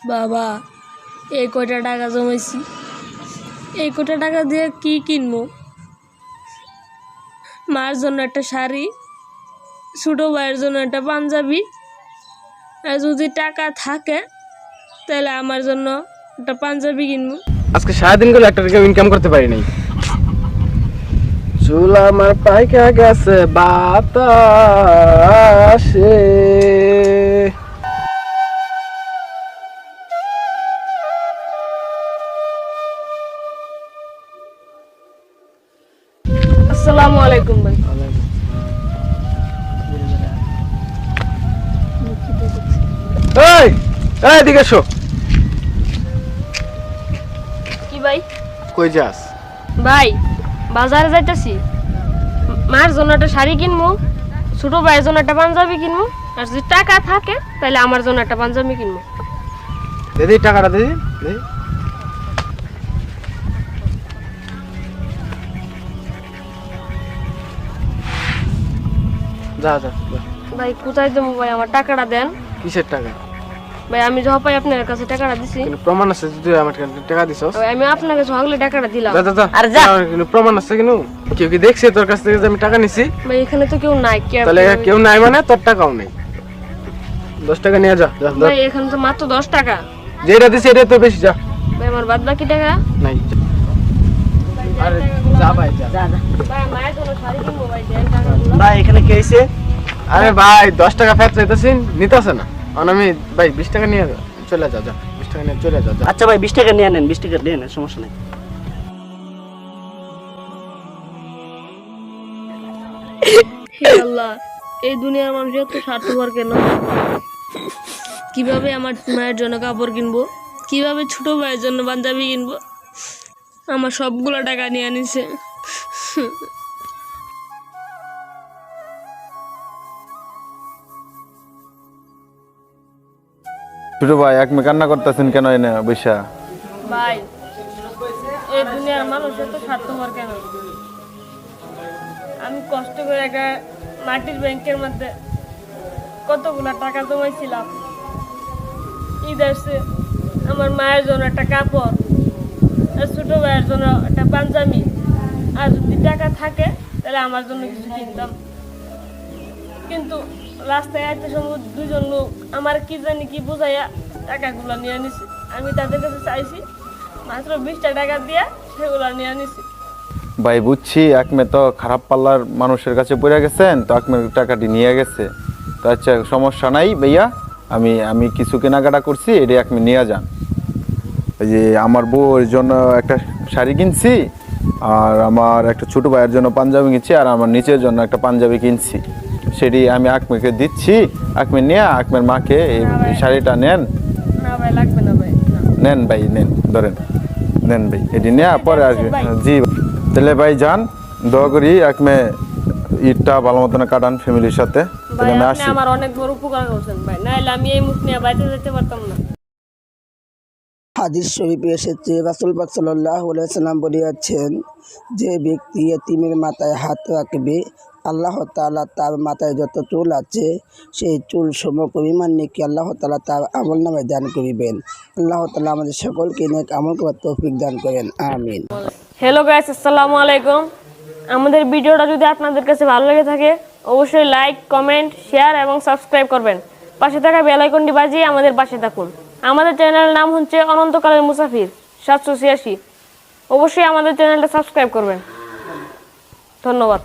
বাবা এই কয়টা টাকা জমাইছি, এই কয়টা টাকা দিয়ে কি কিনবো? মার জন্য একটা শাড়ি, ছোটো ভাইয়ের জন্য একটা পাঞ্জাবি, আর যদি টাকা থাকে তাহলে আমার জন্য একটা পাঞ্জাবি কিনবো। আজকে সারাদিন করে একটা টাকা ইনকাম করতে পারি নাই। চুল আমার পাইকা গেছে বাতাসে। আসসালামু আলাইকুম ভাই। এই এদিকে এসো। কি ভাই? কই যাস? ভাই বাজারে যাইতেছি, মার জন্য একটা শাড়ি কিনবো, ছোট ভাইয়ের জন্য একটা পাঞ্জাবি কিনবো, আর যদি টাকা থাকে তাহলে আমার জন্য একটা পাঞ্জাবি কিনবো। দিদি টাকাটা দিদি। যা যা। ভাই কোথায় দেবো ভাই? আমার টাকাটা দেন। কিসের টাকা? ভাই আমি যখন পাই আপনার কাছে টাকাটা দিছি। কিন্তু প্রমাণ আছে তুই আমার টাকা দিছস? ভাই আমি আপনার কাছে হগলে টাকাটা দিলাম। যা যা যা। আরে যা। কিন্তু প্রমাণ আছে কেন? কেউ কি দেখছে তোর কাছ থেকে যে আমি টাকা নিছি? ভাই এখানে তো কেউ নাই। তাহলে কেউ নাই মানে তোর টাকাও নেই। 10 টাকা নিয়ে যা। যা। ভাই এখানে তো মাত্র 10 টাকা। যেটা দিছি এটা তো বেশি, যা। ভাই আমার বাদ বাকি টাকা নাই। আরে যা ভাই যা। যা যা ভাই মায়ের জন্য শাড়ি কিনবো ভাই, দেন টাকাগুলো। ভাই এখানে কি হইছে? আরে ভাই 10 টাকা ফেরত চাইতেছিস, নিতেছ না। আমি ভাই 20 টাকা নিয়ে চলে যা। যা 20 টাকা নিয়ে চলে যা। আচ্ছা ভাই 20 টাকা নিয়ে নেন, 20 টাকা নিয়ে নেন, সমস্যা নাই। হে আল্লাহ, এই দুনিয়ার মানুষ এত স্বার্থপর কেন? কিভাবে আমার মায়ের জন্য কাপড় কিনবো, কিভাবে ছোট ভাইয়ের জন্য পাঞ্জাবি কিনবো? আমার সবগুলো টাকা নিয়ে নিছে। ছোট ভাই এক মেয়ে কান্না করতেছেন কেন এনে বৈশা? ভাই এই দুনিয়ার মানুষ এত স্বার্থপর কেন? আমি কষ্ট করে একটা মাটির ব্যাংকের মধ্যে কতগুলো টাকা জমাইছিলাম। ঈদ আসছে, আমার মায়ের জন্য একটা কাপড়, আর ছোটো ভাইয়ের জন্য একটা পাঞ্জাবি, আর যদি টাকা থাকে তাহলে আমার জন্য কিছু কিনতাম। কিন্তু রাস্তায় আইতে সময় দুজন লোক আমার কি জানি কি বুঝাইয়া টাকাগুলো নিয়ে নিছি। আমি তাদের কাছে চাইছি, মাত্র 20 টাকা দিয়ে সেগুলো নিয়ে নিছি। ভাই বুঝছি এক মেয়ে তো খারাপ পাল্লার মানুষের কাছে পড়ে গেছেন, তো এক মেয়ে টাকাটি নিয়ে গেছে। তো আচ্ছা সমস্যা নাই ভাইয়া, আমি কিছু কেনাকাটা করছি, এটা এক মেয়ে নিয়ে যান। এই যে আমার বউয়ের জন্য একটা শাড়ি কিনছি, আর আমার একটা ছোট ভাইয়ের জন্য পাঞ্জাবি কিনছি, আর আমার নিচের জন্য একটা পাঞ্জাবি কিনছি। সেটি আমি আকমেকে দিচ্ছি, আকমে নিয়ে আকমের মাকে এই শাড়িটা নেন। না ভাই লাগবে না ভাই, না। নেন ভাই নেন, ধরেন নেন ভাই, এটি নিয়ে পরে আসবে। জি তাহলে ভাই যান, দোয়া করি একমে ঈদটা ভালো মতন কাটান ফ্যামিলির সাথে। ভাই আমি আপনি আসি। আমার অনেক বড় উপকার করছেন ভাই, নাইলে আমি এই মুখ নিয়ে বাইরে যেতে পারতাম না। হাদিস শরীফে এসেছে, রাসূল পাক সাল্লাল্লাহু আলাইহি সাল্লাম বলেছেন, যে ব্যক্তি এতিমের মাথায় হাত রাখবে আল্লাহ তাআলা তার মাথায় যত চুল আছে সেই চুল সম পরিমাণ নেকি আল্লাহ তাআলা তার আমল নামে দান করিবেন। আল্লাহ তাআলা আমাদের সকলকে নেক আমল করার তৌফিক দান করেন, আমিন। হ্যালো গাইস, আসসালামু আলাইকুম। আমাদের ভিডিওটা যদি আপনাদের কাছে ভালো লেগে থাকে অবশ্যই লাইক, কমেন্ট, শেয়ার এবং সাবস্ক্রাইব করবেন। পাশে থাকা বেল আইকনটি বাজিয়ে আমাদের পাশে থাকুন। আমাদের চ্যানেলের নাম হচ্ছে অনন্তকালের মুসাফির 786। অবশ্যই আমাদের চ্যানেলটা সাবস্ক্রাইব করবেন। ধন্যবাদ।